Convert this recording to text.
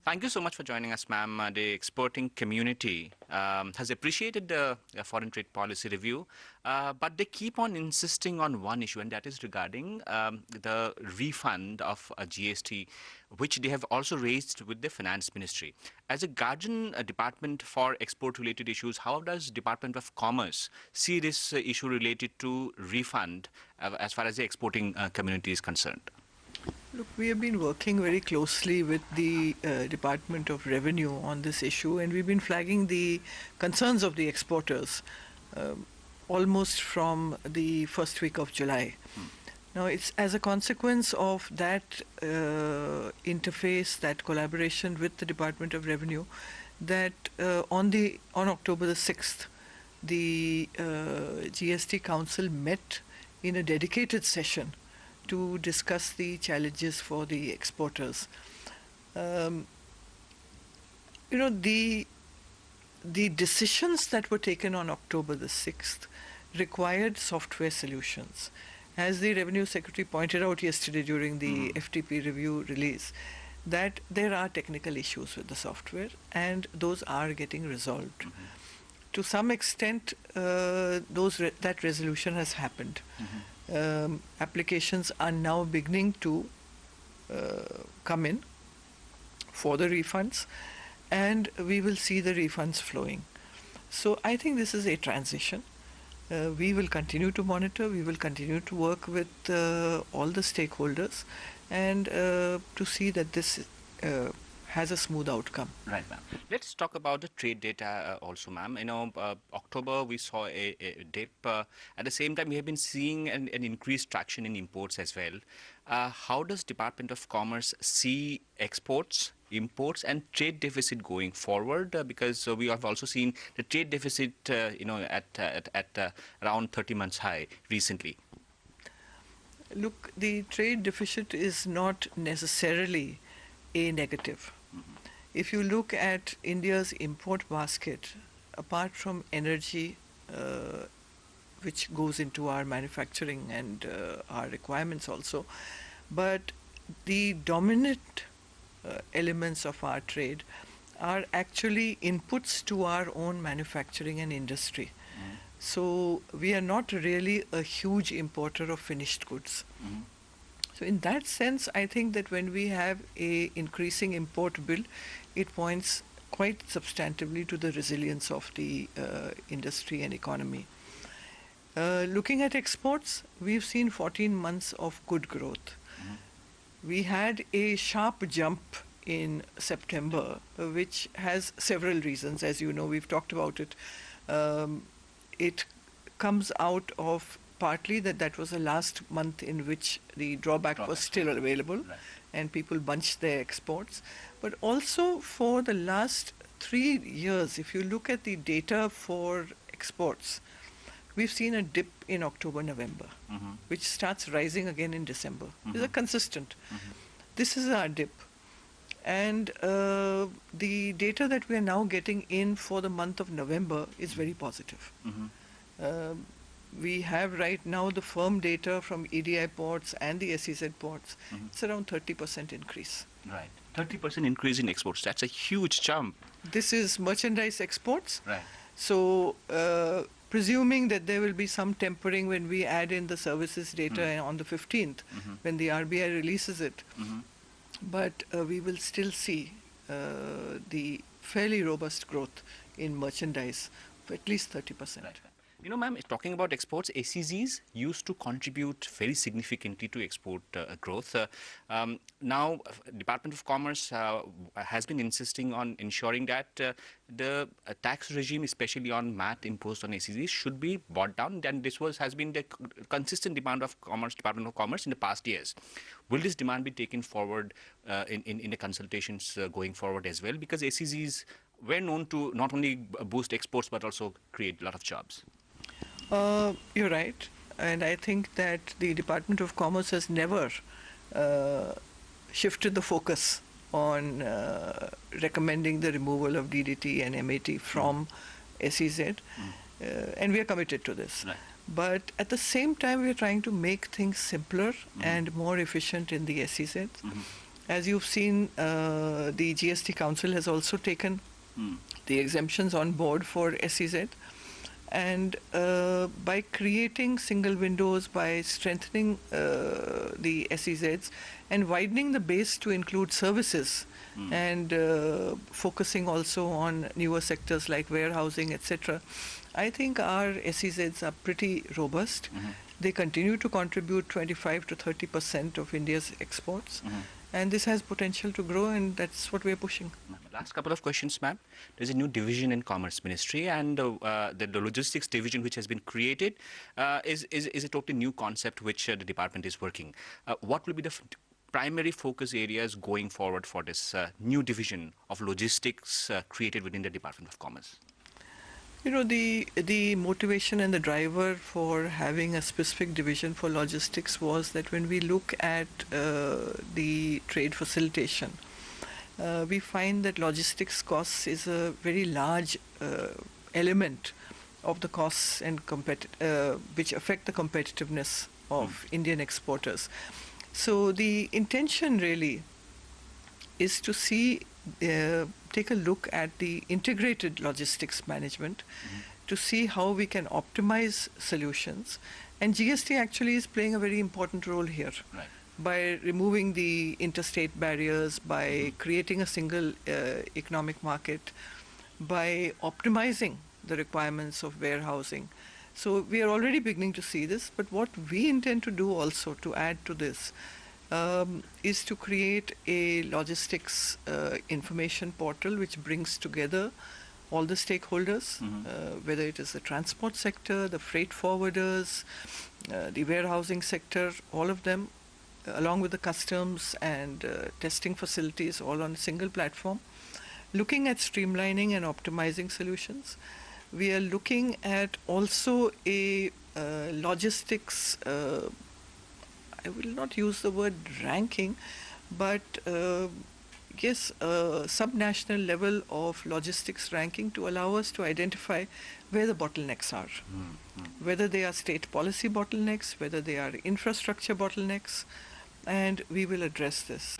Thank you so much for joining us, ma'am. The exporting community has appreciated the foreign trade policy review, but they keep on insisting on one issue, and that is regarding the refund of GST, which they have also raised with the Finance Ministry. As a guardian department for export-related issues, how does Department of Commerce see this issue related to refund as far as the exporting community is concerned? Look, we have been working very closely with the Department of Revenue on this issue, and we've been flagging the concerns of the exporters almost from the first week of July. Now, it's as a consequence of that interface, that collaboration with the Department of Revenue, that on October the 6th, the GST Council met in a dedicated session to discuss the challenges for the exporters. The decisions that were taken on October the 6th required software solutions. As the Revenue Secretary pointed out yesterday during the FTP review release, that there are technical issues with the software, and those are getting resolved. To some extent, that resolution has happened. Applications are now beginning to come in for the refunds, and we will see the refunds flowing. So I think this is a transition. We will continue to monitor, we will continue to work with all the stakeholders, and to see that this has a smooth outcome. Right, ma'am. Let's talk about the trade data also, ma'am. October we saw a dip. At the same time, we have been seeing an increased traction in imports as well. How does Department of Commerce see exports, imports, and trade deficit going forward? Because we have also seen the trade deficit, at around 30 months high recently. Look, the trade deficit is not necessarily a negative. If you look at India's import basket, apart from energy, which goes into our manufacturing and our requirements also, but the dominant elements of our trade are actually inputs to our own manufacturing and industry. So we are not really a huge importer of finished goods. So in that sense, I think that when we have a increasing import bill, it points quite substantively to the resilience of the industry and economy. Looking at exports, we've seen 14 months of good growth. We had a sharp jump in September, which has several reasons. As you know, we've talked about it. It comes out of partly that was the last month in which the drawback was still available, and people bunched their exports. But also for the last 3 years, if you look at the data for exports, we've seen a dip in October, November, which starts rising again in December. It's a consistent. This is our dip. And the data that we are now getting in for the month of November is very positive. We have right now the firm data from EDI ports and the SEZ ports. It's around 30% increase. Right. 30% increase in exports. That's a huge jump. This is merchandise exports. Right. So presuming that there will be some tempering when we add in the services data on the 15th, when the RBI releases it. But we will still see the fairly robust growth in merchandise for at least 30%. Right. Ma'am, talking about exports, SEZs used to contribute very significantly to export growth. Now, Department of Commerce has been insisting on ensuring that the tax regime, especially on MAT imposed on SEZs, should be brought down. And this has been the consistent demand of Department of Commerce in the past years. Will this demand be taken forward in the consultations going forward as well? Because SEZs were known to not only boost exports but also create a lot of jobs. You're right, and I think that the Department of Commerce has never shifted the focus on recommending the removal of DDT and MAT from SEZ, and we are committed to this. Right. But at the same time, we are trying to make things simpler and more efficient in the SEZ. As you've seen, the GST Council has also taken the exemptions on board for SEZ. And by creating single windows, by strengthening the SEZs and widening the base to include services and focusing also on newer sectors like warehousing, etc., I think our SEZs are pretty robust. They continue to contribute 25 to 30% of India's exports. And this has potential to grow, and that's what we're pushing. Last couple of questions, ma'am. There's a new division in Commerce Ministry, and the logistics division which has been created is a totally new concept which the department is working. What will be the primary focus areas going forward for this new division of logistics created within the Department of Commerce? You know, the motivation and the driver for having a specific division for logistics was that when we look at the trade facilitation, we find that logistics costs is a very large element of the costs and which affect the competitiveness of Indian exporters. So the intention really is to take a look at the integrated logistics management to see how we can optimize solutions. And GST actually is playing a very important role here. Right. By removing the interstate barriers, by creating a single economic market, by optimizing the requirements of warehousing. So we are already beginning to see this, but what we intend to do also to add to this is to create a logistics information portal which brings together all the stakeholders, whether it is the transport sector, the freight forwarders, the warehousing sector, all of them, along with the customs and testing facilities, all on a single platform, looking at streamlining and optimizing solutions. We are looking at also a logistics I will not use the word ranking, but yes, subnational level of logistics ranking to allow us to identify where the bottlenecks are, whether they are state policy bottlenecks, whether they are infrastructure bottlenecks, and we will address this.